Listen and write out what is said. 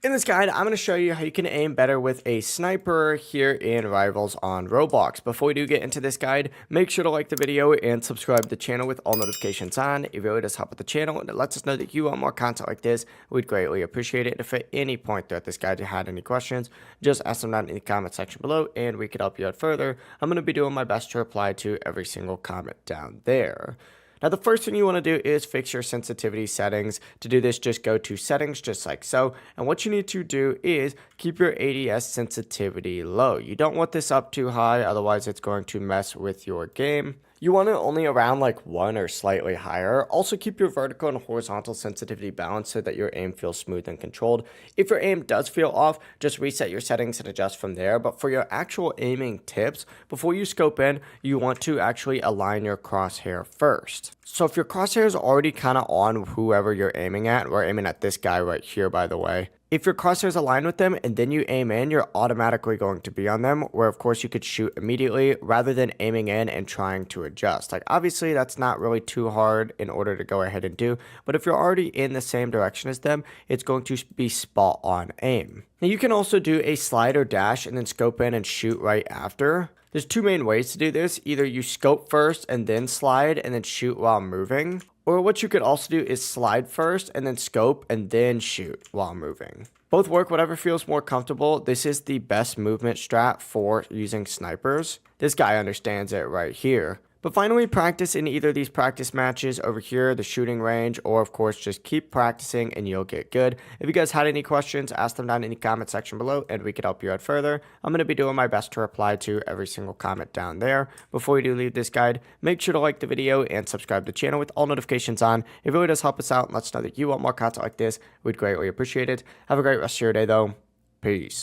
In this guide, I'm going to show you how you can aim better with a sniper here in Rivals on Roblox. Before we do get into this guide, make sure to like the video and subscribe to the channel with all notifications on. It really does help with the channel and it lets us know that you want more content like this. We'd greatly appreciate it. If at any point throughout this guide you had any questions, just ask them down in the comment section below and we could help you out further. I'm going to be doing my best to reply to every single comment down there. Now, the first thing you want to do is fix your sensitivity settings. To do this, just go to settings just like so. And what you need to do is keep your ADS sensitivity low. You don't want this up too high, otherwise it's going to mess with your game. You want it only around like 1 or slightly higher. Also keep your vertical and horizontal sensitivity balanced so that your aim feels smooth and controlled. If your aim does feel off, just reset your settings and adjust from there. But for your actual aiming tips, before you scope in, you want to actually align your crosshair first. So if your crosshair is already kind of on whoever you're aiming at, we're aiming at this guy right here, by the way. If your crosshairs align with them and then you aim in, you're automatically going to be on them, where of course you could shoot immediately rather than aiming in and trying to adjust. Like obviously that's not really too hard in order to go ahead and do, but if you're already in the same direction as them, it's going to be spot on aim. Now you can also do a slide or dash and then scope in and shoot right after. There's two main ways to do this. Either you scope first and then slide and then shoot while moving. Or what you could also do is slide first and then scope and then shoot while moving. Both work, whatever feels more comfortable. This is the best movement strat for using snipers. This guy understands it right here. But finally, practice in either of these practice matches over here, the shooting range, or of course, just keep practicing and you'll get good. If you guys had any questions, ask them down in the comment section below and we could help you out further. I'm going to be doing my best to reply to every single comment down there. Before you do leave this guide, make sure to like the video and subscribe to the channel with all notifications on. It really does help us out and lets us know that you want more content like this. We'd greatly appreciate it. Have a great rest of your day though. Peace.